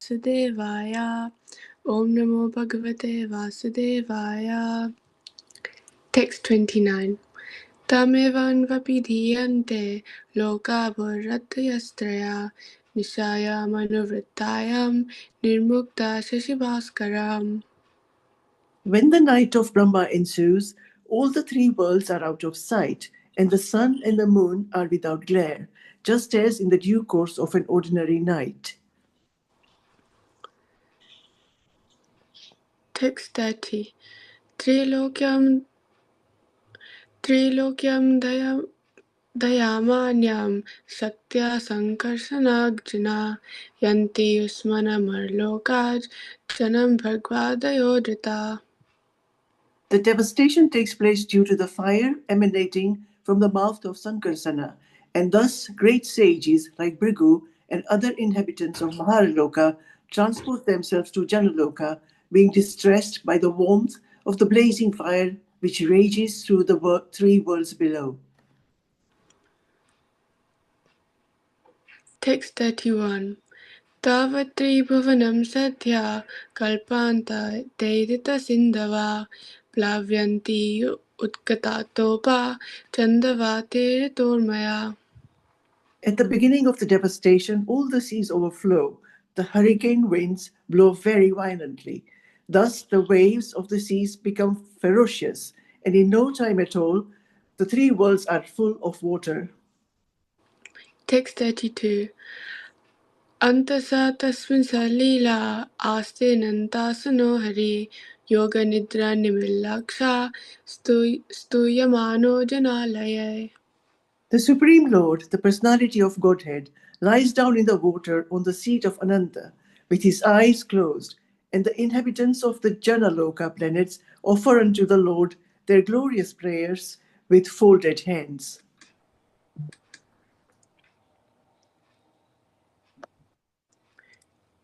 Vasudevaya. Om Namo Bhagavate Vasudevaya. Text 29. Tamevan vapidhiyante loka bharatrayastraya nishaya manuvrittayam nirmukta shashibhaskaram. When the night of Brahma ensues, all the three worlds are out of sight, and the sun and the moon are without glare, just as in the due course of an ordinary night. Text 30. Trilokyam dayamanyam shaktya sankarsanagjana yanti usmana marlokaj janam bhagvadayodrita. The devastation takes place due to the fire emanating from the mouth of Sankarsana, and thus great sages like Bhrigu and other inhabitants of Maharloka transport themselves to Janaloka, being distressed by the warmth of the blazing fire which rages through the three worlds below. Text 31. Tavatri bhuvanam sadhya kalpanta dedita sindhava plavyanti utkatatopa chandavate tormaya. At the beginning of the devastation, all the seas overflow. The hurricane winds blow very violently. Thus, the waves of the seas become ferocious, and in no time at all, the three worlds are full of water. Text 32. Antasa tasmin salila aste nantasano hari yoga nidra nimillaksha stuyamano janalaya. The Supreme Lord, the personality of Godhead, lies down in the water on the seat of Ananta, with his eyes closed, and the inhabitants of the Janaloka planets offer unto the Lord their glorious prayers with folded hands.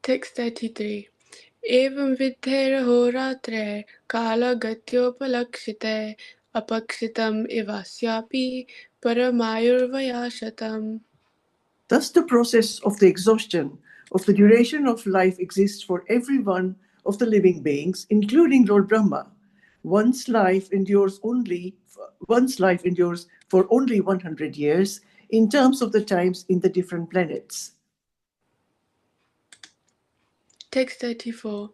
Text 33. Evam vidhera kala gatyopalakshite apakshitam ivasyapi paramayurvayashatam. Thus, the process of the exhaustion of the duration of life exists for every one of the living beings, including Lord Brahma. One's life endures for only 100 years in terms of the times in the different planets. Text 34.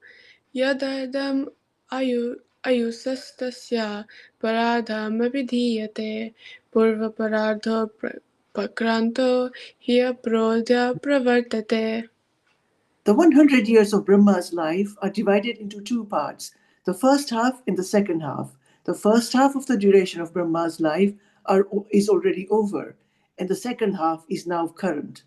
Yadardam ayusastasya paradham abhidhiyate purva paradho pakranto hiya prodya pravartate. The 100 years of Brahma's life are divided into two parts, the first half and the second half. The first half of the duration of Brahma's life is already over, and the second half is now current.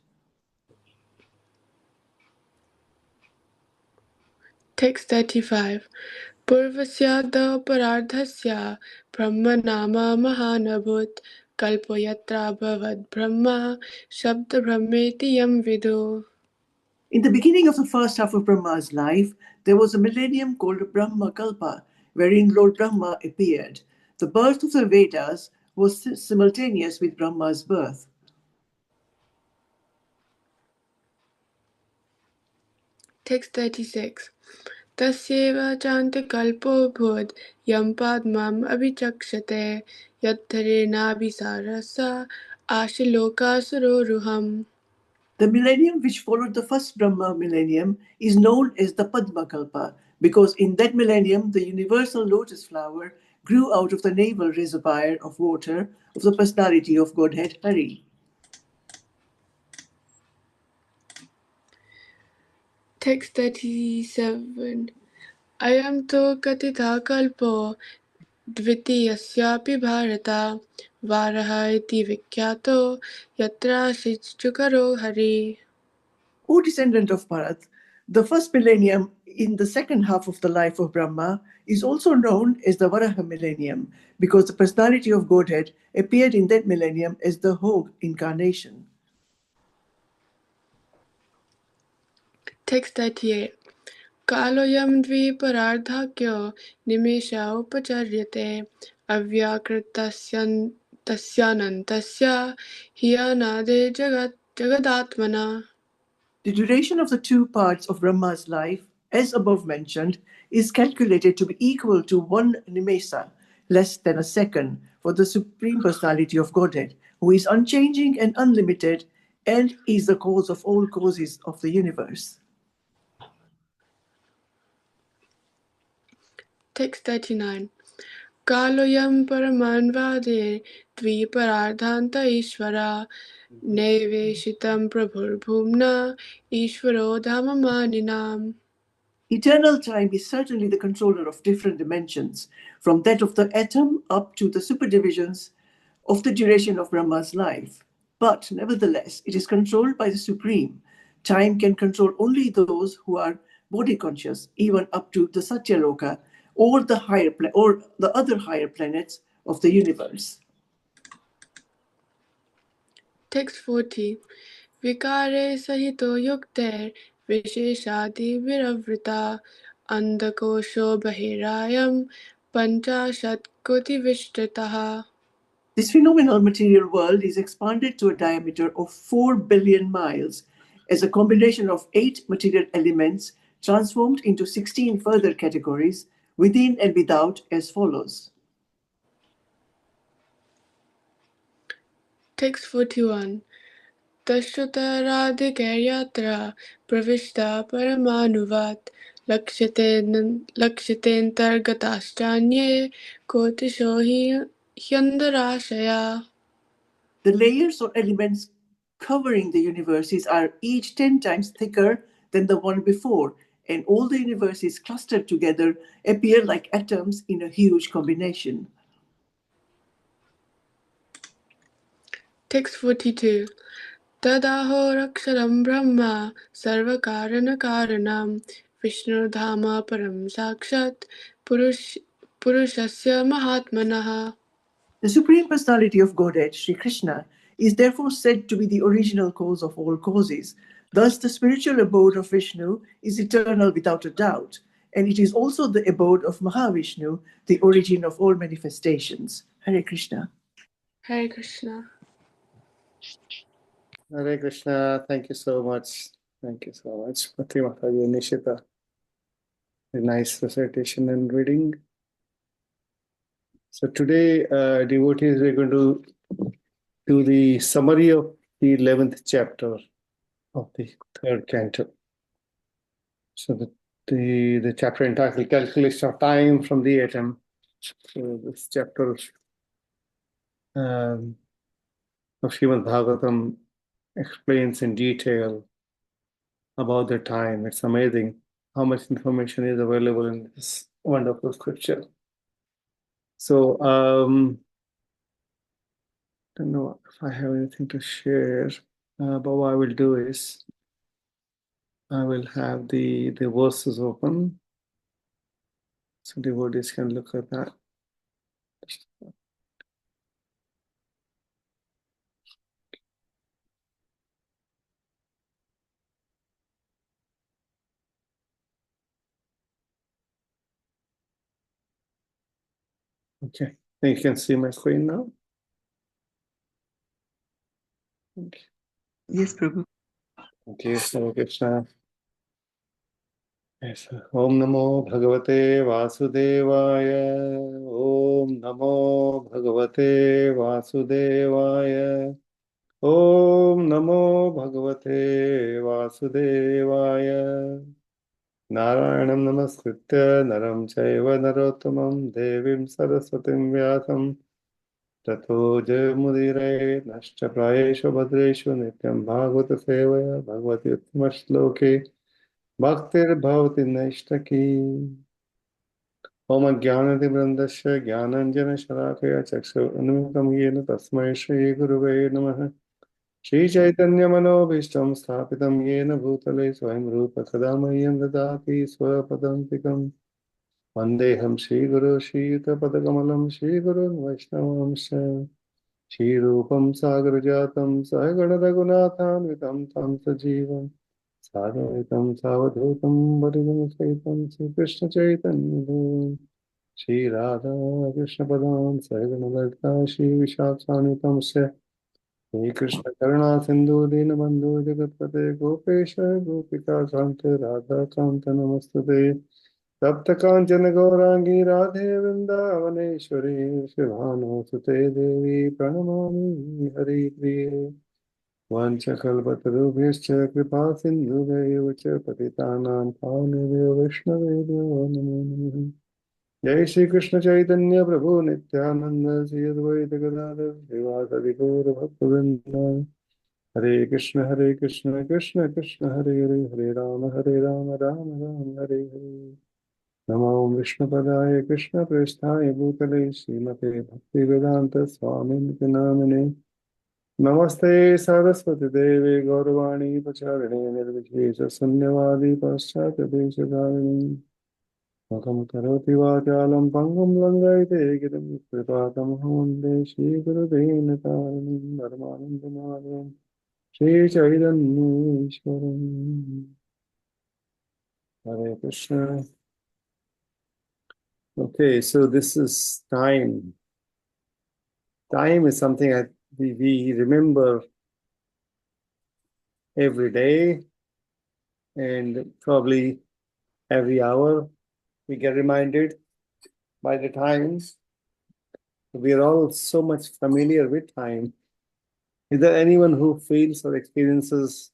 Text 35. Purvasya parardhasya brahma nama mahanabhut kalpo yatra bhavad brahma shabda brahmeti yam vidu. In the beginning of the first half of Brahma's life, there was a millennium called Brahma Kalpa, wherein Lord Brahma appeared. The birth of the Vedas was simultaneous with Brahma's birth. Text 36. Tasyeva chante kalpo bhud yam padmam abhichakshate yadharena abhisarasa ashiloka suroruham. The millennium which followed the first Brahma millennium is known as the Padma Kalpa because in that millennium the universal lotus flower grew out of the navel reservoir of water of the personality of Godhead Hari. Text 37. Ayam to katitha kalpo dvitiyasyapi bharata varaha iti vikhyato yatra shichukaro hari. O descendant of Bharat, the first millennium in the second half of the life of Brahma is also known as the Varaha millennium because the personality of Godhead appeared in that millennium as the Hog incarnation. Text 38. Kaloyam dviparardhakyo nimesha upacharyate avyakritasyanantasya hiyanade jagatmana. The duration of the two parts of Brahma's life, as above mentioned, is calculated to be equal to one nimesa, less than a second, for the Supreme Personality of Godhead, who is unchanging and unlimited and is the cause of all causes of the universe. Text 39. Kaloyam paramanvade dviparardhanta ishvara Neveshitam prabhurbhumna ishvaro dhamamaninam. Eternal time is certainly the controller of different dimensions, from that of the atom up to the superdivisions of the duration of Brahma's life. But nevertheless, it is controlled by the Supreme. Time can control only those who are body conscious, even up to the Satyaloka or or the other higher planets of the universe. Text 40. Vikare sahito yukter visheshadi viravrita andakosho bahirayam panchashat koti vishtitaha. This phenomenal material world is expanded to a diameter of 4 billion miles as a combination of 8 material elements transformed into 16 further categories within and without as follows. Text 41. Tashtutaradhikaryatra pravishta paramanuvat lakshitentargataschanye kotisho hi hyandarashaya. The layers or elements covering the universes are each 10 times thicker than the one before, and all the universes clustered together appear like atoms in a huge combination. Text 42. Tadahoraksharam brahma sarvakaranakaranam Vishnudhama param sakshat purushasya mahatmanaha. The Supreme Personality of Godhead, Sri Krishna, is therefore said to be the original cause of all causes. Thus, the spiritual abode of Vishnu is eternal without a doubt, and it is also the abode of Mahavishnu, the origin of all manifestations. Hare Krishna. Hare Krishna. Hare Krishna. Thank you so much. Thank you so much, Mati Mataji and Nishita. A nice recitation and reading. So today, devotees, we're going to do the summary of the 11th chapter of the third canto. So the chapter entitled Calculation of Time from the Atom. So this chapter of Srimad Bhagavatam explains in detail about the time. It's amazing how much information is available in this wonderful scripture. So, I don't know if I have anything to share, but what I will do is I will have the verses open so devotees can look at that. Okay, you can see my screen now. Okay. Yes, Prabhu. Okay, so Krishna. Yes. Om Namo Bhagavate Vasudevaya. Om Namo Bhagavate Vasudevaya. Om Namo Bhagavate Vasudevaya. Narayanam Namaskritya Naram Chaiva Narottamam Devim Saraswatim Vyasam Tato Jayamudire Nashcha Prayeshu Bhadreshu Nityam Bhagavata Sevaya Bhagavati Uttama Bhaktir Bhavati Naishtaki Om Jnanati Brandasya Jnananjana Shalakaya Chakshu Anumikam Yena Tasmai Shri Guruve Namaha Shri Chaitanya Manobhishtam Sthapitam Yena Bhutale Swayam Rupa Kadamayam Dadati Swapadantikam Vandeham Shri Guru Shri Yuta Padakamalam Shri Guru Vaishnavamsha Shri Rupam Sagrajatam Sahagana Raghunathan Vitam Tam Sajivam Sadhaitam Savadhutam Varidam Saitam Sri Krishna Chaitanya Shri Radha Krishna Padam Sahagana Lalita Shri Vishakshanitam हे कृष्ण करुणा सिंधु दीनबंधु जगतपते गोपेश गोपिका कांत राधा कांत नमस्तुते तप्त कांचन गौरांगी राधे वृंदावनेश्वरी शिवानुसुते देवी प्रणमामि हरिप्रिये वाञ्छकल्पतरुभ्यश्च कृपा सिन्धुभ्यैव च पतितानां पावनेभ्यो वैष्णवेभ्यो नमो नमः जय श्री कृष्ण चैतन्य प्रभु नित्यानंद श्री अद्वैत गदाधर श्रीवासदि गौर भक्तवृंद हरे कृष्ण कृष्ण कृष्ण हरे हरे हरे राम राम राम हरे हरे नमो विष्णुपदाय कृष्ण प्रेष्ठाय भूतले श्रीमते भक्ति वेदांत स्वामी नामिने नमस्ते सरस्वती देवे गौरवाणी प्रचारिणे निर्विशेष शून्यवादी पाश्चात्य देशधारिणी मुखं करोति वाचालं पङ्गुं लङ्घयते गिरिं कृपातमहं वन्दे श्रीगुरुदेवतारिणं परमानन्दमाधवं श्रीचैतन्येश्वरम् Hare Krishna. Okay, so this is time. Time is something we remember every day and probably every hour. We get reminded by the times. We are all so much familiar with time. Is there anyone who feels or experiences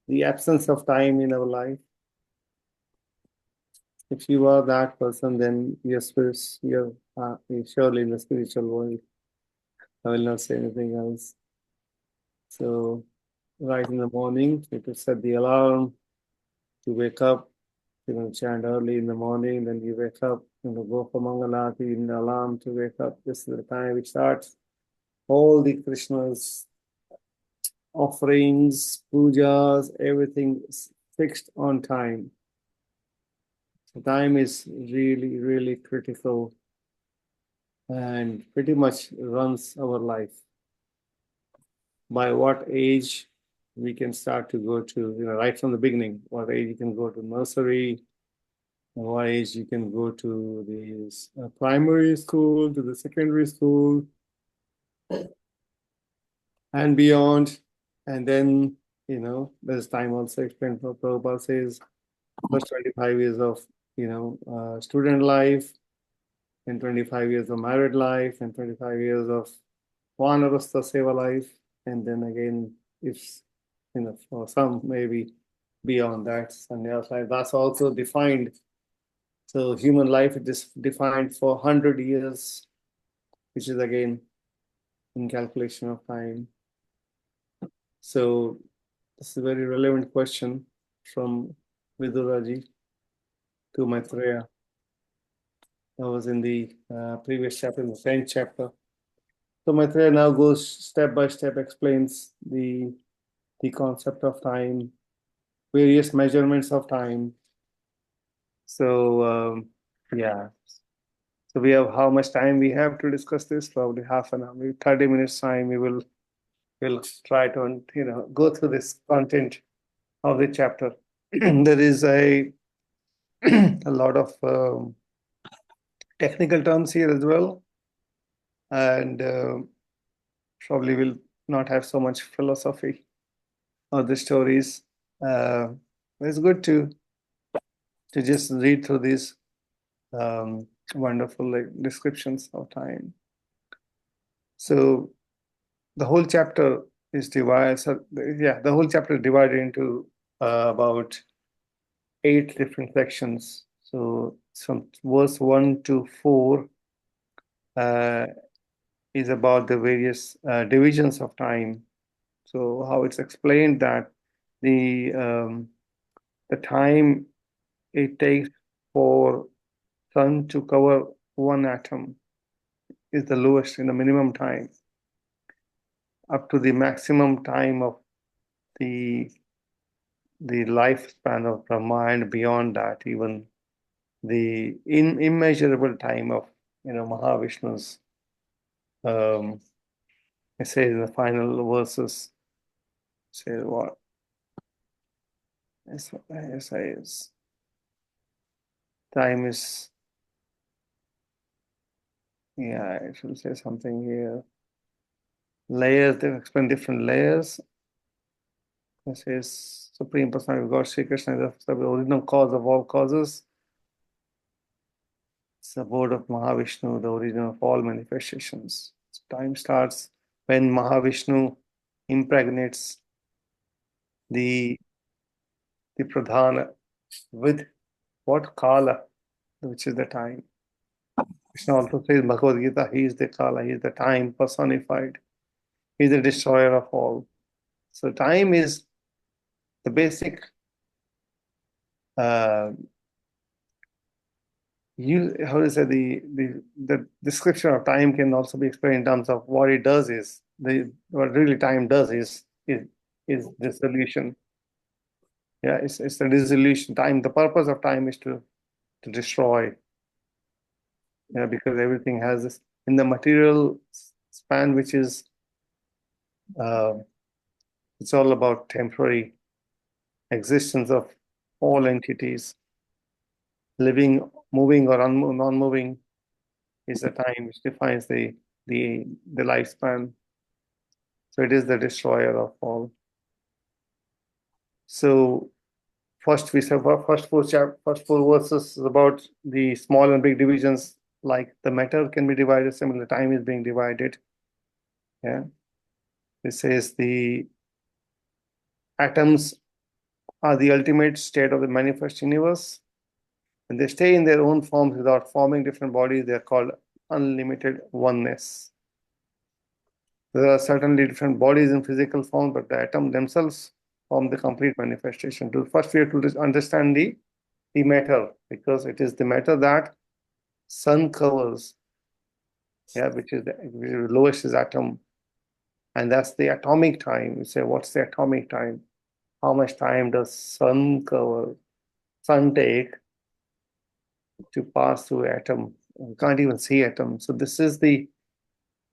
the absence of time in our life? If you are that person, then you're surely in the spiritual world. I will not say anything else. So, right in the morning, you could set the alarm to wake up, chant early in the morning, then you wake up, go for Mangalati in the alarm to wake up. This is the time it starts. All the Krishna's offerings, pujas, everything is fixed on time. So time is really, really critical and pretty much runs our life. By what age we can start to go to, right from the beginning, what age you can go to nursery, what age you can go to the primary school, to the secondary school, and beyond. And then, there's time also explained. Prabhupada says, first 25 years of, student life, and 25 years of married life, and 25 years of Vanarastha Seva life, and then again, if, for some, maybe beyond that, sannyas life, that's also defined. So human life is defined for 100 years, which is again in calculation of time. So this is a very relevant question from Viduraji to Maitreya. That was in the previous chapter, in the same chapter. So Maitreya now goes step by step, explains the concept of time, various measurements of time. So yeah. So we have how much time we have to discuss this? Probably half an hour, maybe 30 minutes time. We'll try to go through this content of the chapter. There is a a lot of technical terms here as well, and probably will not have so much philosophy or the stories. It's good to just read through these wonderful descriptions of time. So the whole chapter is divided. So the whole chapter is divided into about 8 different sections. So from verse 1 to 4 is about the various divisions of time. So how it's explained that the time it takes for sun to cover one atom is the lowest in the minimum time, up to the maximum time of the lifespan of Brahma, and beyond that, even the immeasurable time of Mahavishnu's. It says in the final verses, say what? It says time is, yeah, it will say something here. layers, they explain different layers. This is Supreme Personality of God, Sri Krishna is the original cause of all causes. It's the abode of Mahavishnu, the origin of all manifestations. Time starts when Mahavishnu impregnates the Pradhana with what? Kala, which is the time. Krishna also says in Bhagavad Gita, he is the Kala, he is the time personified. He is the destroyer of all. So time is the basic how to say the description of time can also be explained in terms of what it does is what really time does is dissolution. Yeah, it's the dissolution. Time, the purpose of time is to destroy. Yeah, because everything has this in the material span, which is it's all about temporary existence of all entities, living, moving or non-moving is the time which defines the lifespan. So it is the destroyer of all. So first we said first four verses is about the small and big divisions, like the matter can be divided, similar time is being divided. Yeah. It says the atoms are the ultimate state of the manifest universe. When they stay in their own forms without forming different bodies, they are called unlimited oneness. There are certainly different bodies in physical form, but the atom themselves form the complete manifestation. First, we have to understand the matter, because it is the matter that sun covers, yeah, which is the lowest is atom, and that's the atomic time. You say, what's the atomic time? How much time does sun take to pass through atom? You can't even see atom. So this is the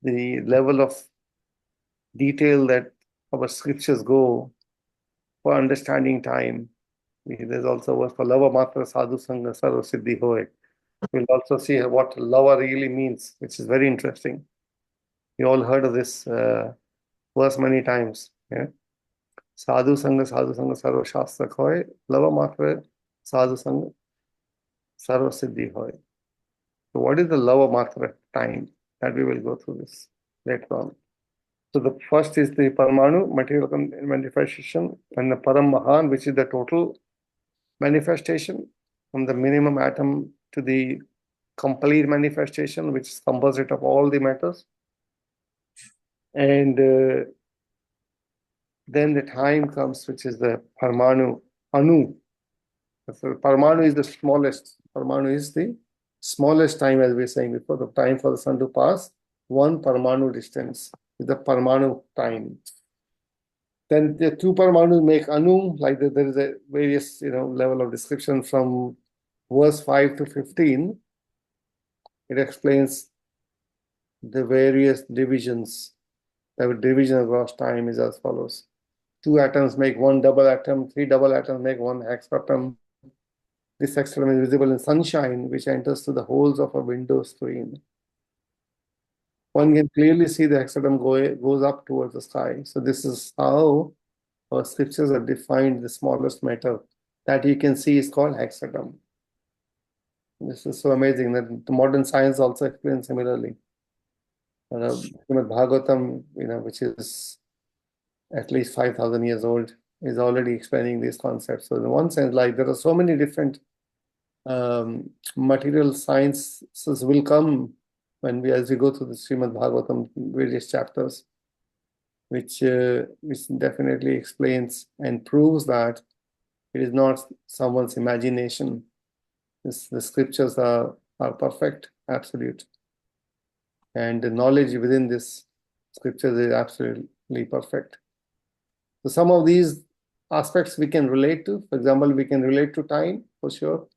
level of detail that our scriptures go for understanding time. There's also a word for lava matra sadhu sangha sarva siddhi hoy. We'll also see what lava really means, which is very interesting. You all heard of this verse many times. Yeah? Sadhu sangha sarva shastra hoy, lava matra sadhu sangha sarva siddhi hoy. So what is the lava matra time? That we will go through this later on. So the first is the Paramanu, material manifestation, and the Param Mahan, which is the total manifestation, from the minimum atom to the complete manifestation, which is composite of all the matters. And then the time comes, which is the Paramanu, Anu. So Paramanu is the smallest. Paramanu is the smallest time, as we were saying before, the time for the sun to pass. One Paramanu distance is the Paramanu time. Then the two Paramanus make Anu, like there is a various level of description from verse 5 to 15. It explains the various divisions. The division across time is as follows. 2 atoms make one double atom, 3 double atoms make one hexatom. This hexatom is visible in sunshine, which enters through the holes of a window screen. One can clearly see the hexatom goes up towards the sky. So this is how our scriptures have defined the smallest matter that you can see is called hexatom. This is so amazing that the modern science also explains similarly. Srimad Bhagavatam, which is at least 5,000 years old, is already explaining these concepts. So in one sense, like there are so many different material sciences will come as we go through the Srimad Bhagavatam various chapters, which definitely explains and proves that it is not someone's imagination. The scriptures are perfect, absolute. And the knowledge within this scriptures is absolutely perfect. So some of these aspects we can relate to. For example, we can relate to time for sure.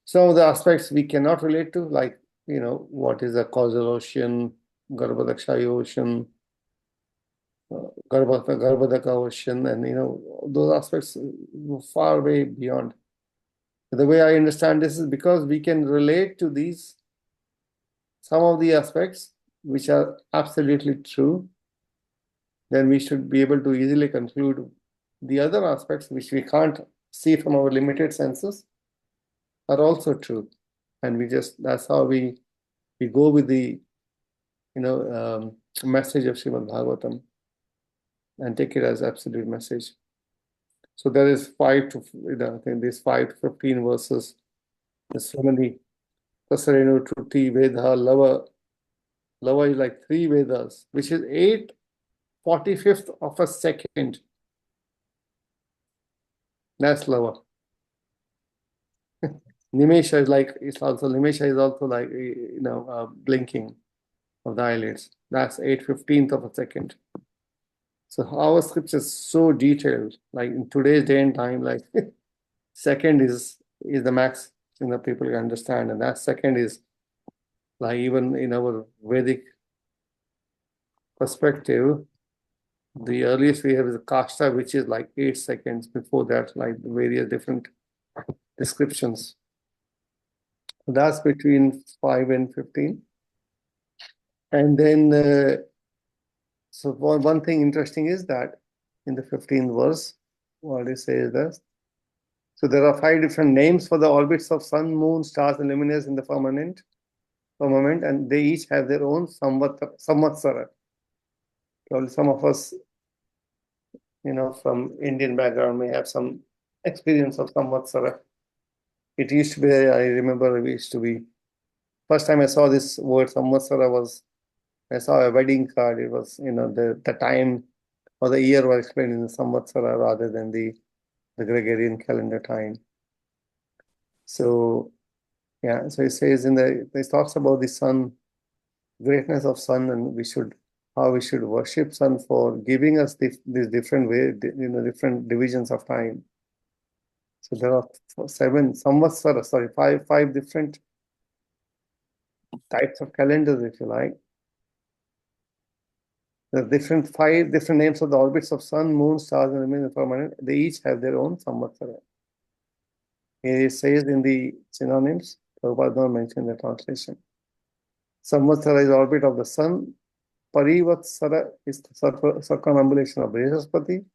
Some of the aspects we cannot relate to, like, what is a causal ocean, Garbhadakshayi ocean, Garbhadaka ocean, and those aspects far way beyond. The way I understand this is because we can relate to some of the aspects which are absolutely true, then we should be able to easily conclude the other aspects which we can't see from our limited senses are also true. And that's how we go with the message of Srimad Bhagavatam and take it as absolute message. So there is 5 to, I think these 5 to 15 verses. There's so many. Tasarenu, Truti, Veda, Lava. Lava is like 3 Vedas, which is 8/45 of a second. That's Lava. Nimesha is also like, blinking of the eyelids. That's 8/15 of a second. So our scripture is so detailed, like in today's day and time, like second is the max people can understand, and that second is like even in our Vedic perspective, the earliest we have is Kashta, which is like 8 seconds. Before that, like various different descriptions. That's between 5 and 15. And then, so one thing interesting is that in the 15th verse, what it says is, so there are 5 different names for the orbits of sun, moon, stars, and luminaries in the firmament, and they each have their own samvatsara. Probably some of us, from Indian background may have some experience of samvatsara. It used to be, I remember it used to be, first time I saw this word samvatsara was, I saw a wedding card. It was, the time or the year was explained in the samvatsara rather than the Gregorian calendar time. So, yeah, so it says it talks about the sun, greatness of sun, and how we should worship sun for giving us these different different divisions of time. So there are 5 different types of calendars, if you like. The 5 different names of the orbits of sun, moon, stars, and the firmament. They each have their own samvatsara. It says in the synonyms, Prabhupada don't mention the translation. Samvatsara is orbit of the sun. Parivatsara is the circumambulation of Brihaspati.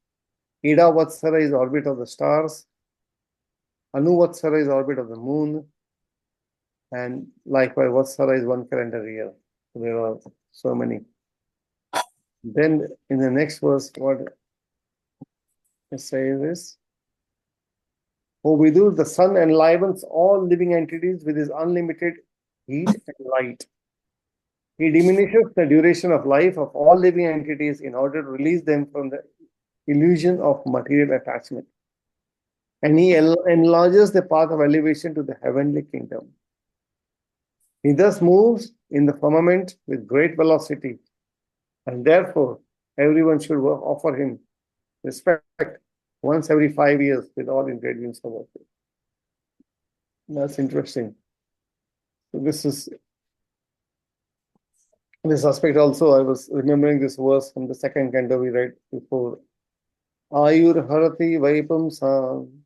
Idavatsara is orbit of the stars. Anuvatsara is orbit of the moon. And likewise, Vatsara is 1 calendar year. There are so many. Then in the next verse, what it says is, O Vidur, the sun enlivens all living entities with his unlimited heat and light. He diminishes the duration of life of all living entities in order to release them from the illusion of material attachment. And he enlarges the path of elevation to the heavenly kingdom. He thus moves in the firmament with great velocity, and therefore everyone should offer him respect once every 5 years with all ingredients of worship. That's interesting. So this aspect also, I was remembering this verse from the 2nd canto we read before. Ayur harati vaipam sam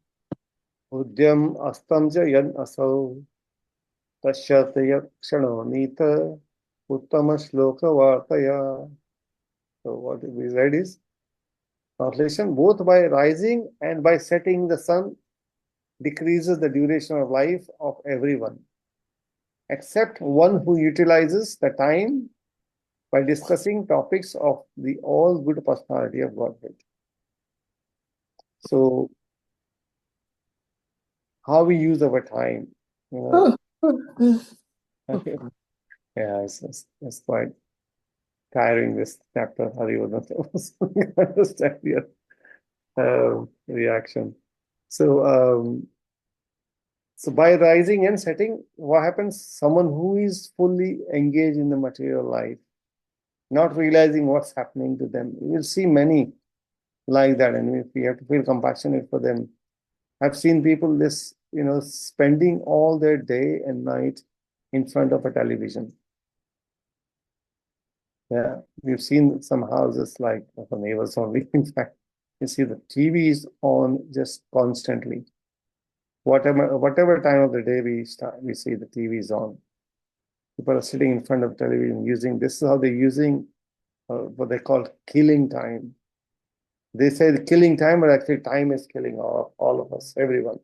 udyam astam ja yan asau tashyataya kshano nita uttama shloka vartaya. So what we read is, translation, both by rising and by setting the sun decreases the duration of life of everyone, except one who utilizes the time by discussing topics of the all good personality of Godhead. So, how we use our time, Okay. Yeah, it's quite tiring, this chapter. Hari would not understand your reaction. So by rising and setting, what happens? Someone who is fully engaged in the material life, not realizing what's happening to them. You will see many like that, and we have to feel compassionate for them. I've seen people spending all their day and night in front of a television. Yeah, we've seen some houses like of our neighbors only. In fact, you see the TV is on just constantly. Whatever time of the day we see the TV is on. People are sitting in front of television using. This is how they're using what they call killing time. They say killing time, but actually time is killing all of us, everyone.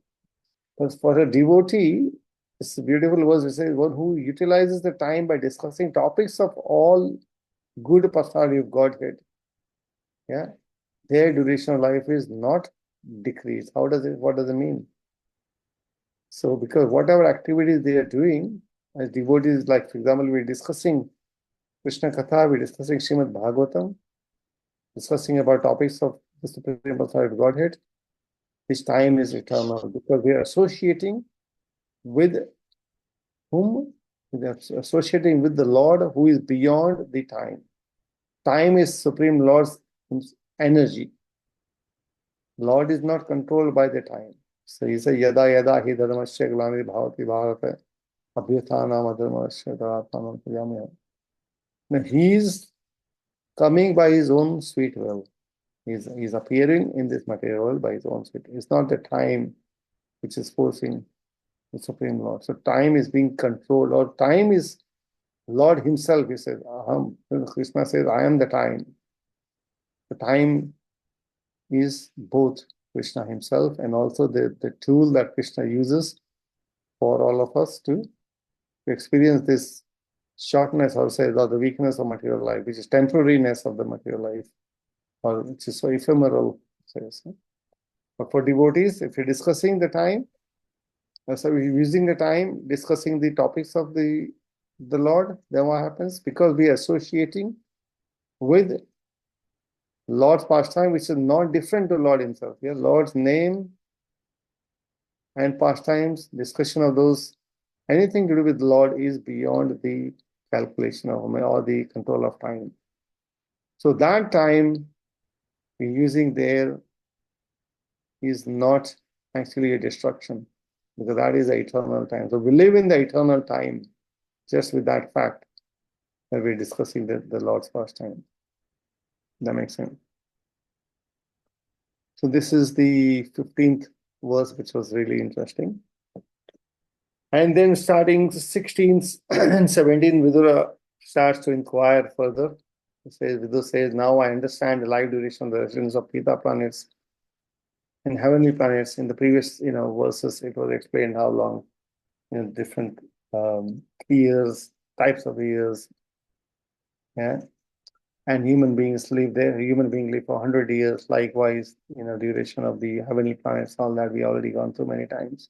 But for a devotee, it's a beautiful verse. It says, one who utilizes the time by discussing topics of all good personality of Godhead, yeah, their duration of life is not decreased. What does it mean? So, because whatever activities they are doing, as devotees, like for example, we're discussing Krishna Katha, we're discussing Srimad Bhagavatam, discussing about topics of the Supreme Personality of Godhead, this time is eternal because we are associating with whom? We are associating with the Lord who is beyond the time. Time is Supreme Lord's energy. Lord is not controlled by the time. So he says, Yada yada hi dharmasya glani bhavati bharata abhyuthana adharmasya taratmanam priyamya. Now he is coming by his own sweet will. He's appearing in this material world by his own sweet will. It's not the time which is forcing the Supreme Lord. So time is being controlled, or time is Lord himself. He says, Aham. Krishna says, I am the time. The time is both Krishna himself and also the tool that Krishna uses for all of us to experience this shortness, or say, or the weakness of material life, which is temporariness of the material life, or which is so ephemeral. Says. But for devotees, if you're discussing the time, so we're using the time, discussing the topics of the Lord, then what happens? Because we are associating with Lord's pastime, which is not different to Lord himself. Yeah? Lord's name and pastimes, discussion of those, anything to do with the Lord is beyond the calculation of or the control of time. So that time we're using there is not actually a destruction, because that is the eternal time. So we live in the eternal time just with that fact that we're discussing the Lord's pastime. That makes sense. So this is the 15th verse, which was really interesting. And then starting 16th and 17th, Vidura starts to inquire further. Vidura says, now I understand the life duration of the residents of Pita planets and heavenly planets. In the previous verses, it was explained how long, different years, types of years, yeah. And human beings live there. Human beings live for 100 years. Likewise, duration of the heavenly planets, all that we already gone through many times.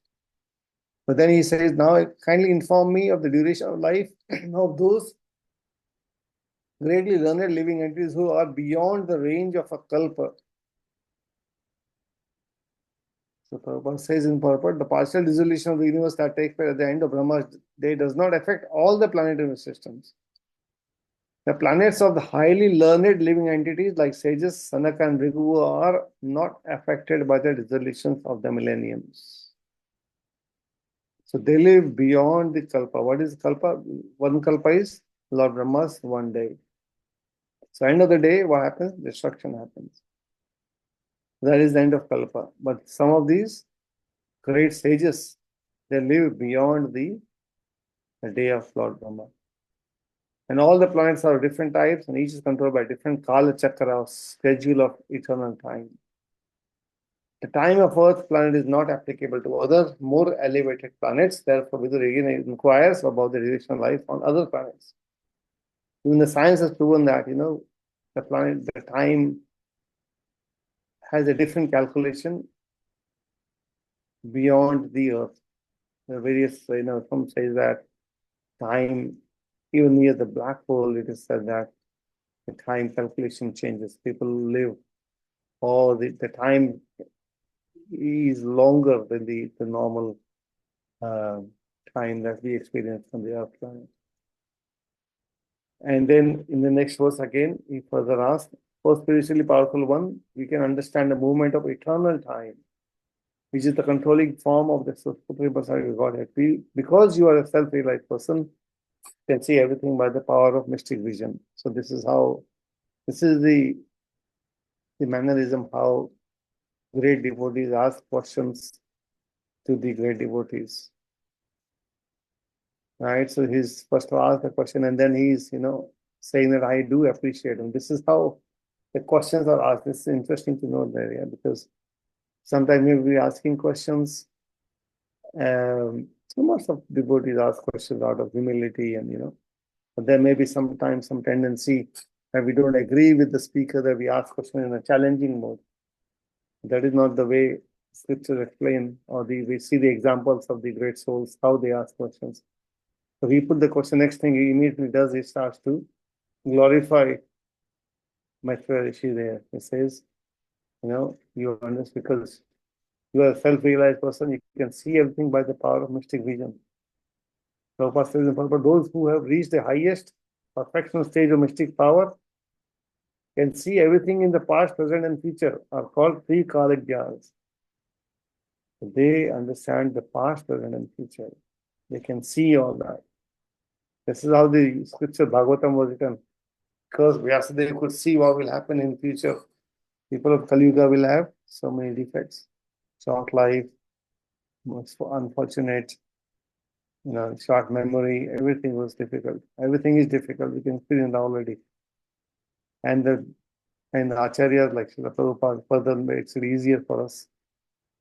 But then he says, now kindly inform me of the duration of life of those greatly learned living entities who are beyond the range of a kalpa. So Prabhupada says in purport, the partial dissolution of the universe that takes place at the end of Brahma's day does not affect all the planetary systems. The planets of the highly learned living entities like sages, Sanaka and Bhrigu are not affected by the dissolutions of the millenniums. So they live beyond the kalpa. What is kalpa? One kalpa is Lord Brahma's one day. So end of the day, what happens? Destruction happens. That is the end of kalpa. But some of these great sages, they live beyond the day of Lord Brahma. And all the planets are different types, and each is controlled by different Kala Chakra, schedule of eternal time. The time of Earth planet is not applicable to other more elevated planets. Therefore, Vidura again inquires about the duration of life on other planets. Even the science has proven that, the planet, the time has a different calculation beyond the Earth. The various, some says that time, even near the black hole, it is said that the time calculation changes. People live, or the time is longer than the normal time that we experience on the Earth planet. And then in the next verse again, he further asks, for spiritually powerful one, we can understand the movement of eternal time, which is the controlling form of the Supreme Personality of Godhead. Because you are a self-realized person, you can see everything by the power of mystic vision. So this is the mannerism how great devotees ask questions to the great devotees. Right? So he's first to ask the question, and then he's, saying that I do appreciate him. This is how the questions are asked. This is interesting to note there, yeah, because sometimes we'll be asking questions. Most of devotees ask questions out of humility, and but there may be sometimes some tendency that we don't agree with the speaker, that we ask questions in a challenging mode. That is not the way scriptures explain, or we see the examples of the great souls, how they ask questions. So he put the question, next thing he immediately does, he starts to glorify Maitreya Rishi there. He says, you understand because you are a self-realized person, you can see everything by the power of mystic vision. Prabhupada says, but those who have reached the highest perfectional stage of mystic power can see everything in the past, present, and future, are called three-kaligyanas. They understand the past, present, and future. They can see all that. This is how the scripture Bhagavatam was written. Because Vyasadeva could see what will happen in future. People of Kali Yuga will have so many defects. Short life, most unfortunate, short memory, everything was difficult. Everything is difficult. We can experience already. And the acharyas like Srila Prabhupada further makes it easier for us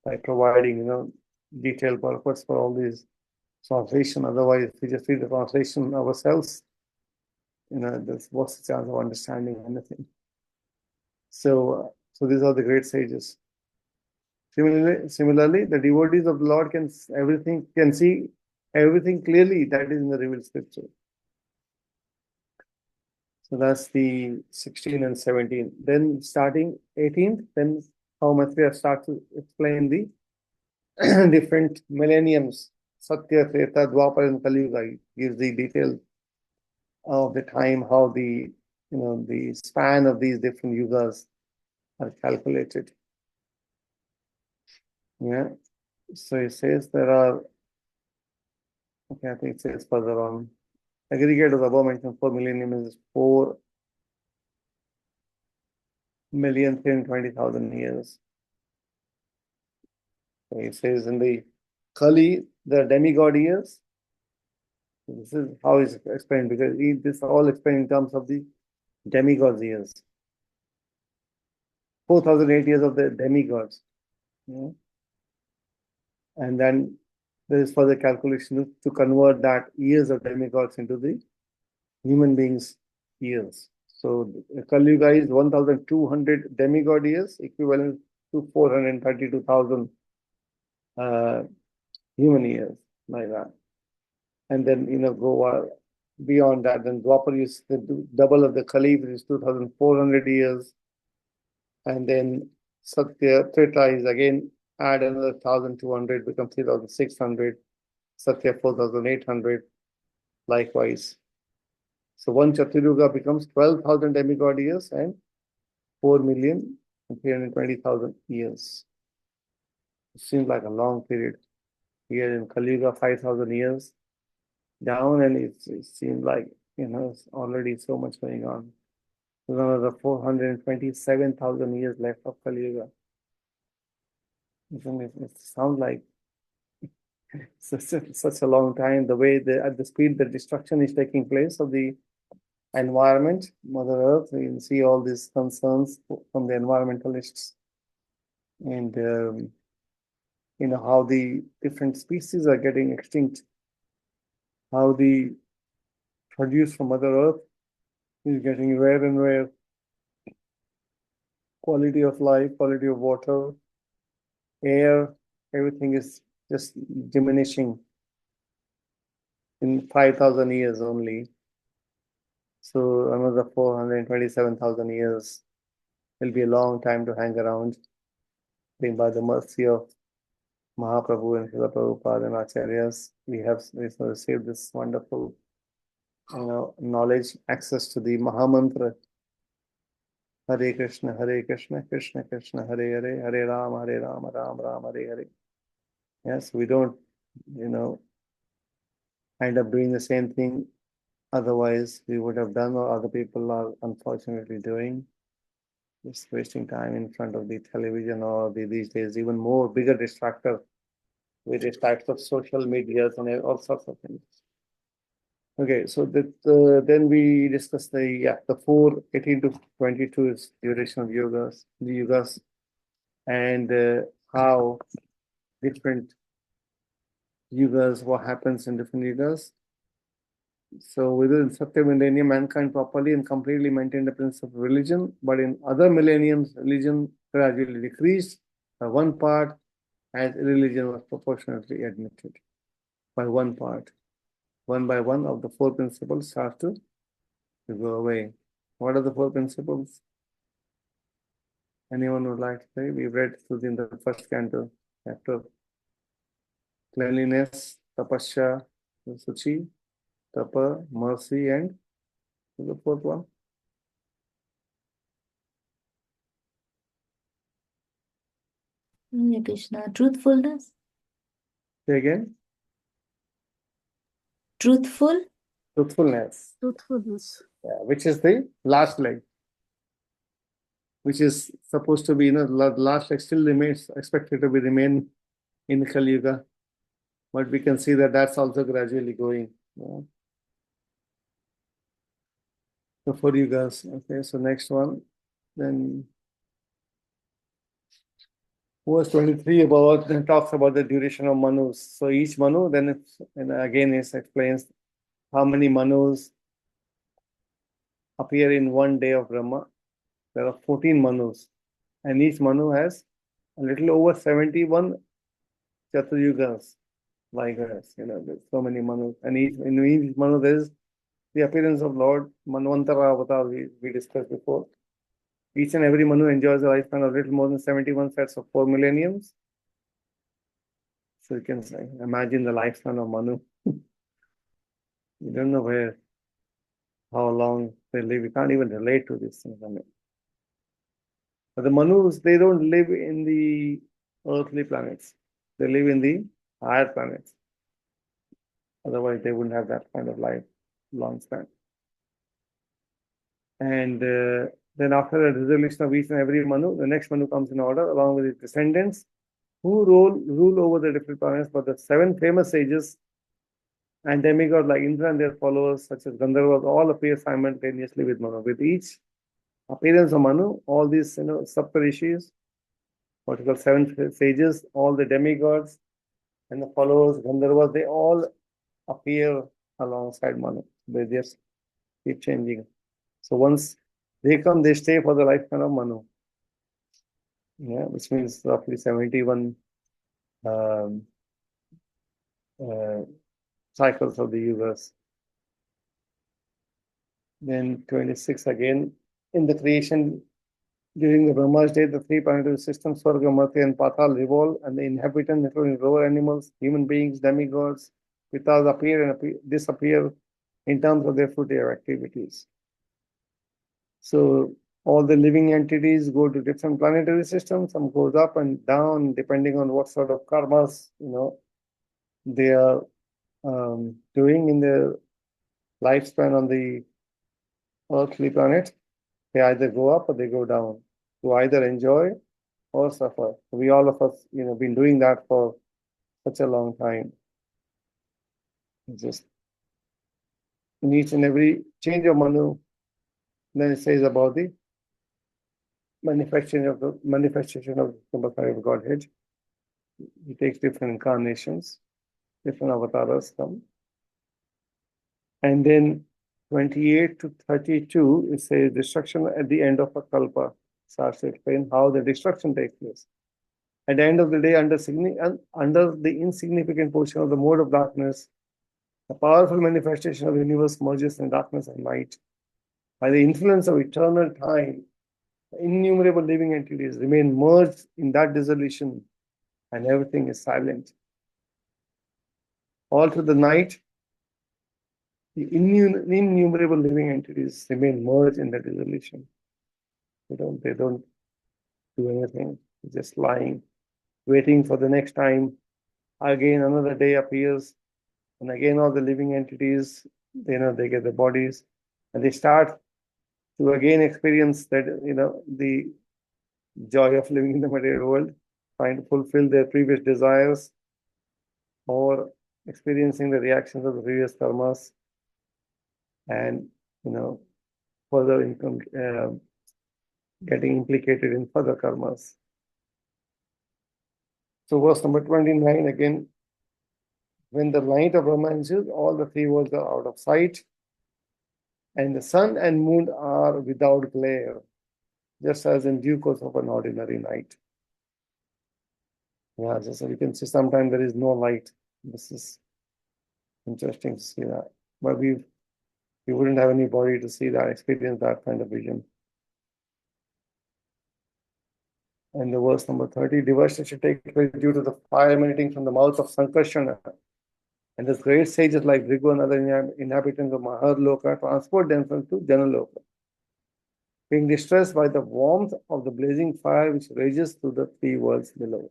by providing, detailed purpose for all these translation. Otherwise, if we just read the translation ourselves, what's the chance of understanding anything? So these are the great sages. Similarly, the devotees of the Lord can see everything clearly that is in the revealed scripture. So that's the 16 and 17. Then starting 18th, then how Maitreya starts to explain the different millenniums, Satya, Treta, Dwapar, and Kali Yuga. Gives the detail of the time, how the span of these different yugas are calculated. Yeah. So it says there are, okay, I think it says further on, aggregate of the above mentioned 4 millennium is 4,320,000 years. So it says in the Kali, the demigod years. This is how it's explained, because this is all explained in terms of the demigods years. 4,008 years of the demigods. Yeah. And then there is further calculation to convert that years of demigods into the human beings' years. So Kali Yuga is 1,200 demigod years, equivalent to 432,000 human years, like that. And then go beyond that. Then Dwapar is the double of the Kali, which is 2,400 years. And then Satya Treta is again add another 1,200, become 3,600. Satya 4,800. Likewise. So one Chaturyuga becomes 12,000 demigod years and 4,320,000 years. It seems like a long period. Here in Kali Yuga, 5,000 years down, and it seems like it's already so much going on. There's another 427,000 years left of Kali Yuga. It sounds like such a long time. The way at the speed the destruction is taking place of the environment, Mother Earth, you can see all these concerns from the environmentalists, and how the different species are getting extinct, how the produce from Mother Earth is getting rare and rare. Quality of life, quality of water, air, everything is just diminishing in 5,000 years only. So another 427,000 years will be a long time to hang around. I think by the mercy of Mahaprabhu and Srila Prabhupada and Acharyas, we have received this wonderful knowledge, access to the Mahamantra. Hare Krishna, Krishna Krishna, Hare Hare, Hare Rama, Ram Ram, Hare Hare. Yes, we don't, end up doing the same thing. Otherwise, we would have done, or other people are unfortunately doing. Just wasting time in front of the television, or these days even more bigger distractor with these types of social medias and all sorts of things. Okay, so then we discussed the 4:18 to 22 is duration of the yugas, and how different yugas, what happens in different yugas. So within Satya millennium, mankind properly and completely maintained the principle of religion, but in other millenniums, religion gradually decreased by one part as religion was proportionately admitted by one part. One by one of the four principles start to go away. What are the four principles? Anyone would like to say? We read through in the first canto, chapter. Cleanliness, tapasya, suchi, tapa, mercy, and the fourth one. Hare Krishna. Truthfulness. Say again. Truthful. Truthfulness. Truthfulness. Yeah, which is the last leg, which is supposed to be, the last leg still remains expected to be remain in Kali Yuga, but we can see that that's also gradually going. Yeah. So for you guys, okay. So next one, then verse 23 then talks about the duration of manus. So each manu, then again it explains how many manus appear in one day of Brahma. There are 14 manus, and each manu has a little over 71 Chaturyugas, like us. There's so many manus, and in each manu there is the appearance of Lord Manvantara Avatar we discussed before. Each and every manu enjoys a lifespan of little more than 71 sets of 4 millenniums. So you can imagine the lifespan of Manu. You don't know how long they live. You can't even relate to these things. But the Manus, they don't live in the earthly planets. They live in the higher planets. Otherwise, they wouldn't have that kind of life, long span. And then after the resolution of each and every Manu, the next Manu comes in order along with his descendants who rule over the different planets. But the 7 famous sages and demigods like Indra and their followers, such as Gandharvas, all appear simultaneously with Manu. With each appearance of Manu, all these Saptarishis, what we call 7 sages, all the demigods and the followers, Gandharvas, they all appear alongside Manu. They just keep changing. So once they come, they stay for the lifetime of Manu. Yeah, which means roughly 71 cycles of the universe. Then 26 again, in the creation, during the Brahma's day, the 3 planetary systems, Swarga, Marsya, and Patal revolve, and the inhabitants, including lower animals, human beings, demigods, Pitas appear and disappear in terms of their fruitive activities. So all the living entities go to different planetary systems. Some goes up and down depending on what sort of karmas they are doing in their lifespan on the earthly planet. They either go up or they go down to either enjoy or suffer. We all of us, been doing that for such a long time. Just in each and every change of Manu, then it says about the manifestation of the Sambhasari of Godhead. He takes different incarnations, different avatars come. And then 28 to 32, it says destruction at the end of a kalpa. Starts to explain how the destruction takes place. At the end of the day, under the insignificant portion of the mode of darkness, the powerful manifestation of the universe merges in darkness and light. By the influence of eternal time, innumerable living entities remain merged in that dissolution, and everything is silent. All through the night, the innumerable living entities remain merged in the dissolution. They don't do anything. They're just lying, waiting for the next time. Again, another day appears, and again all the living entities, they get the bodies, and they start to again experience that, the joy of living in the material world, trying to fulfill their previous desires, or experiencing the reactions of the previous karmas. and further getting implicated in further karmas. So verse number 29 again, when the light of Brahma ensues, all the three worlds are out of sight, and the sun and moon are without glare, just as in due course of an ordinary night. Yeah, so we can see sometimes there is no light. This is interesting to see that. But we wouldn't have any body to see that, experience that kind of vision. And the verse number 30, devastation take place due to the fire emanating from the mouth of Sankarshana. And the great sages like Bhrigu and other inhabitants of Maharloka transport themselves to Janaloka, being distressed by the warmth of the blazing fire which rages through the three worlds below.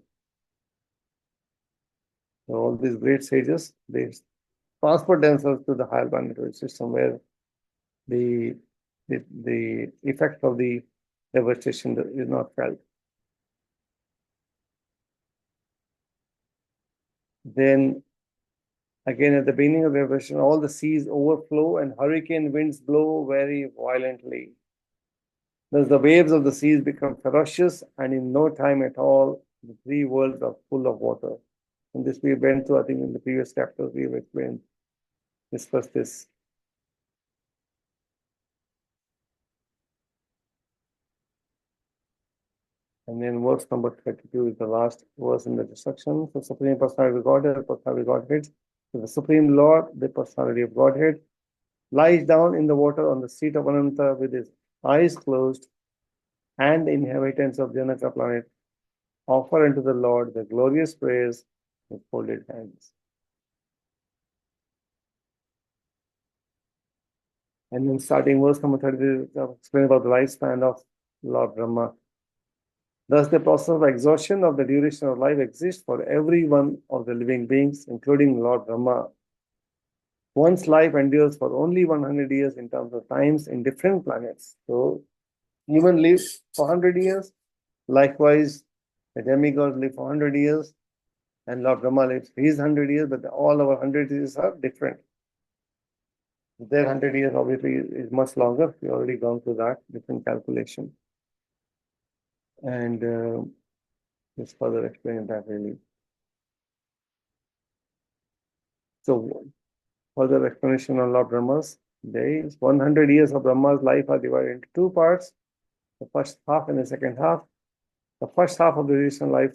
So all these great sages, they transport themselves to the higher planetary system where the effect of the devastation is not felt. Then again, at the beginning of the devastation, all the seas overflow and hurricane winds blow very violently. Thus the waves of the seas become ferocious, and in no time at all, the three worlds are full of water. And this we went through, I think, in the previous chapters, we have discussed this. And then verse number 32 is the last verse in the destruction. So Supreme Personality of Godhead, Personality of Godhead. So the Supreme Lord, the Personality of Godhead, lies down in the water on the seat of Ananta with his eyes closed, and the inhabitants of Janaka planet offer unto the Lord the glorious prayers with folded hands. And then starting verse number 30, explain about the lifespan of Lord Brahma. Thus, the process of exhaustion of the duration of life exists for every one of the living beings, including Lord Brahma. One's life endures for only 100 years in terms of times in different planets. So, human lives for 100 years. Likewise, the demigods live for 100 years, and Lord Brahma lives his 100 years, but all our 100 years are different. Their 100 years obviously is much longer. We already gone through that, different calculation. And just further explain that really. So, further explanation on Lord Brahma's days. 100 years of Brahma's life are divided into two parts, the first half and the second half. The first half of the duration life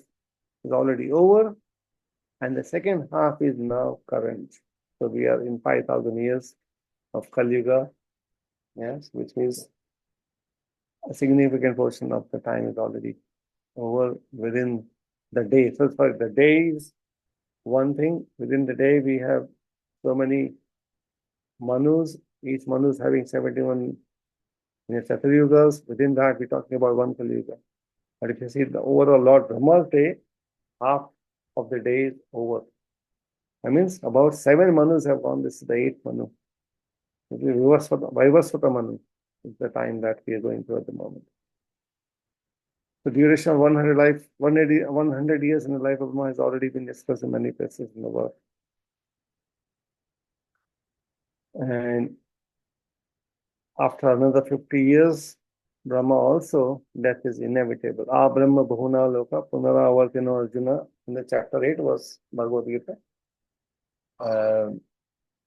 is already over, and the second half is now current. So we are in 5,000 years of Kali Yuga, yes, which means a significant portion of the time is already over within the day. So sorry, the day is one thing. Within the day, we have so many manus, each manu is having 71 Yugas. Within that, we're talking about one Kali Yuga. But if you see the overall Lord Brahma's day, half of the day is over. That means about 7 manus have gone. This is the 8th manu. Vaivasvata manu is the time that we are going through at the moment. The duration of 100 years in the life of Brahma has already been discussed in many places in the world. And after another 50 years, Brahma also, death is inevitable. Ah Brahma Bahuna Loka Punaravartino Arjuna in the chapter 8 was Bhagavad Gita.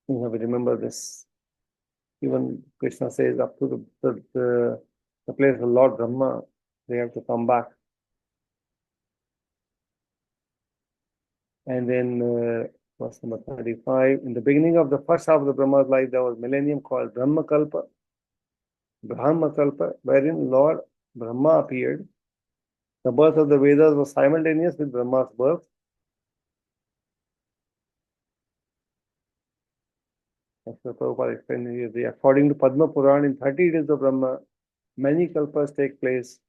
We remember this. Even Krishna says up to the place of Lord Brahma, they have to come back. And then verse number 35, in the beginning of the first half of the Brahma's life, there was millennium called Brahma Kalpa, wherein Lord Brahma appeared. The birth of the Vedas was simultaneous with Brahma's birth. As the Prabhupada explained here, according to Padma Puran, in 30 days of Brahma, many kalpas take place,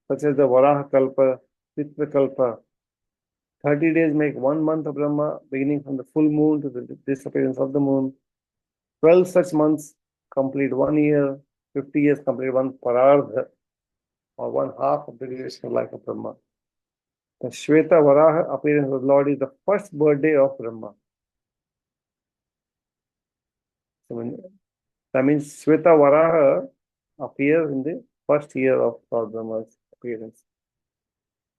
such as the Varaha Kalpa, Pitra Kalpa. 30 days make 1 month of Brahma, beginning from the full moon to the disappearance of the moon. 12 such months complete 1 year, 50 years complete 1 parardha, or 1/2 of the duration of life of Brahma. The Shweta Varaha appearance of the Lord is the first birthday of Brahma. So That means Shweta Varaha appears in the first year of Lord Brahma's appearance.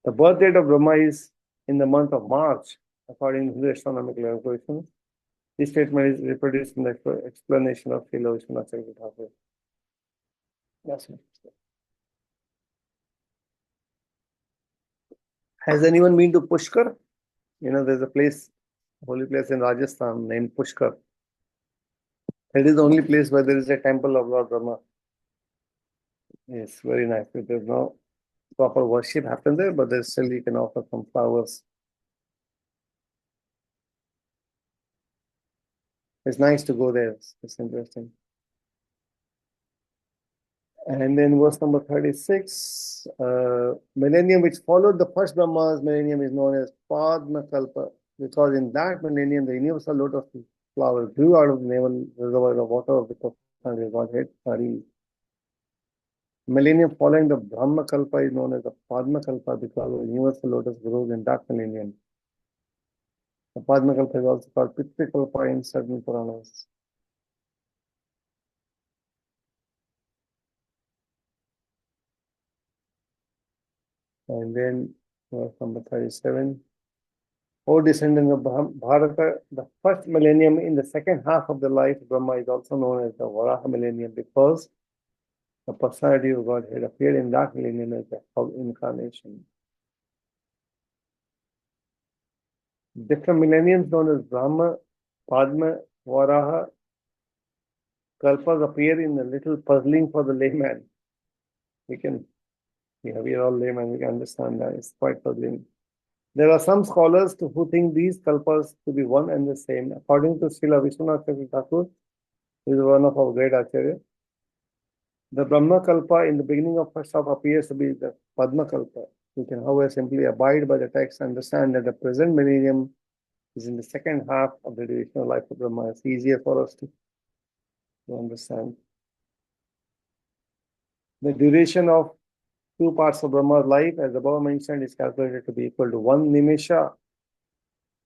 The birth date of Brahma is in the month of March, according to the astronomical calculations. This statement is reproduced in the explanation of Srila Vishwanath Chakravarti. Yes, sir. Has anyone been to Pushkar? There's a place, holy place in Rajasthan named Pushkar. It is the only place where there is a temple of Lord Brahma. It's very nice. There's no proper worship happen there, but there's still you can offer some flowers. It's nice to go there. It's interesting. And then verse number 36, millennium which followed the first Brahma's millennium is known as Padma Kalpa, because in that millennium the universal lotus flower grew out of the navel reservoir of water of the personality of Godhead, Hari. Millennium following the Brahma Kalpa is known as the Padma Kalpa because the universal lotus grows in that millennium. The Padma Kalpa is also called Pitri Kalpa in certain Puranas. And then verse number 37. O descendant of Bharata, the first millennium in the second half of the life of Brahma is also known as the Varaha millennium because the personality of Godhead appeared in that millennium as the incarnation. Different millenniums known as Brahma, Padma, Varaha, Kalpas appear in a little puzzling for the layman. We are all laymen, we can understand that. It's quite puzzling. There are some scholars who think these kalpas to be one and the same. According to Srila Vishwanath Chakravarti, who is one of our great Acharya, the Brahma Kalpa in the beginning of first half appears to be the Padma Kalpa. We can, however, simply abide by the text and understand that the present millennium is in the second half of the durational life of Brahma. It's easier for us to understand. The duration of two parts of Brahma's life, as above mentioned, is calculated to be equal to 1 nimesha.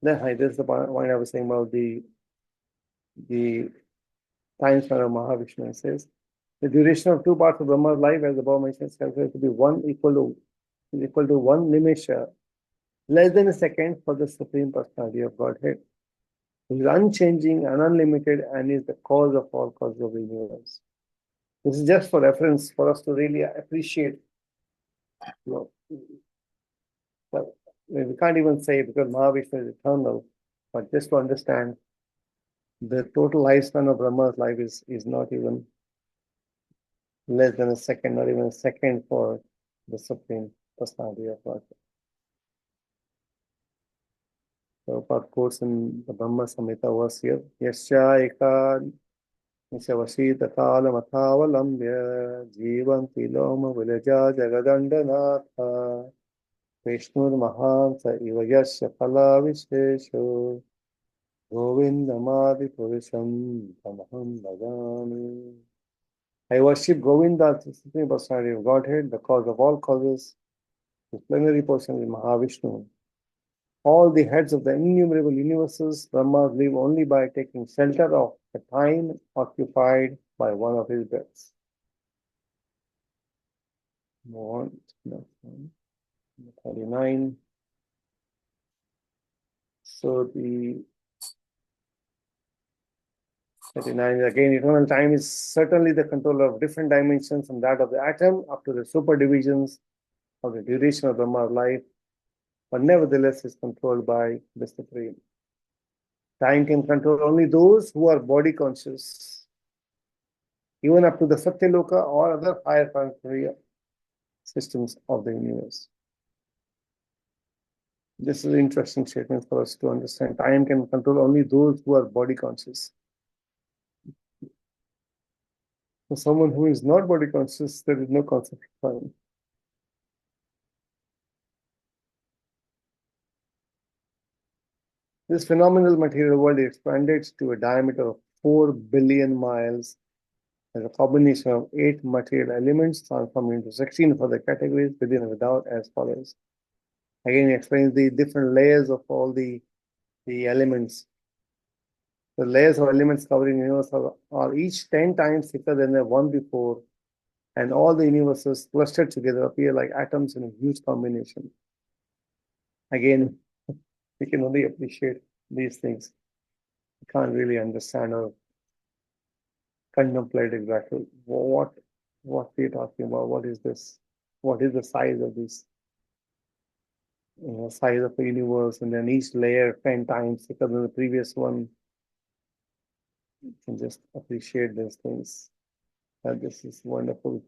This is the point I was saying about the time span of Mahavishnu. It says the duration of two parts of Brahma's life, as above mentioned, is calculated to be 1 equal to 1 nimesha, less than a second for the Supreme Personality of Godhead, who is unchanging and unlimited and is the cause of all causes of the universe. This is just for reference for us to really appreciate. Well, we can't even say because Mahavishnu is eternal, but just to understand the total lifespan of Brahma's life is not even less than a second, not even a second for the Supreme Personality of God. Prabhupada quotes in the Brahma Samhita verse here, Yasya eka nishavashi tatala mathavalambya jivanti loma vilaja jagadandanaatha Vishnur mahan sa iva yasya phala vishesho Govindamadi Purusham Tamaham Bhajami. I worship Govinda, the Supreme Personality of Godhead, the cause of all causes. The plenary portion is Mahavishnu. All the heads of the innumerable universes, Brahmas live only by taking shelter of the time occupied by one of his breaths. Move on. 39. So the 39 again, eternal time is certainly the controller of different dimensions from that of the atom up to the super divisions of the duration of Brahma's life, but nevertheless is controlled by the Supreme. Time can control only those who are body conscious, even up to the Satyaloka or other higher planetary systems of the universe. This is an interesting statement for us to understand. Time can control only those who are body conscious. For someone who is not body conscious, there is no concept of time. This phenomenal material world expanded to a diameter of 4 billion miles as a combination of 8 material elements transformed into 16 further categories within and without as follows. Again, he explains the different layers of all the elements. The layers of elements covering the universe are each 10 times thicker than the one before, and all the universes clustered together appear like atoms in a huge combination. Again, we can only appreciate these things. We can't really understand or contemplate exactly what we're talking about. What is this? What is the size of this? Size of the universe, and then each layer 10 times thicker than the previous one. You can just appreciate these things. And this is wonderful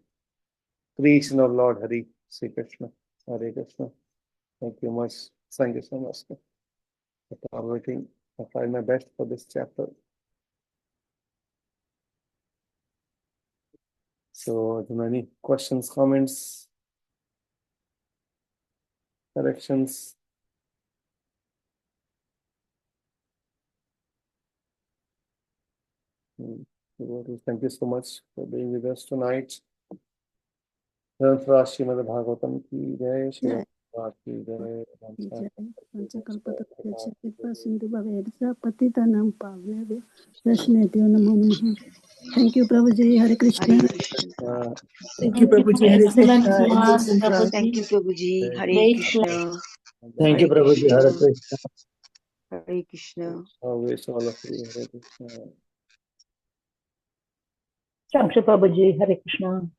creation of Lord Hari Sri Krishna. Hare Krishna. Thank you much. Thank you so much for tolerating. I tried my best for this chapter. So, are there any questions, comments, corrections? Thank you so much for being with us tonight. Srimad Bhagavatam ki jai, Srila Prabhupada ki jai. पंचकल्पतरुभ्यश्च कृपा सिंधु भवेर्च पतितानां पावनेभ्यो वैष्णवेभ्यो नमो नमः. Thank you, Prabhuji. Hare Krishna. Hare Krishna. Thank you, Prabhuji. Hare Excellent Krishna. class, Amazing class. Thank you, Prabhuji. Prabhuji. Hare Great class. Krishna. Thank you, Hare Prabhuji. Hare Krishna. Krishna. Hare Krishna. Always all of you. Hare Krishna. Thank you, Prabhuji. Hare Krishna.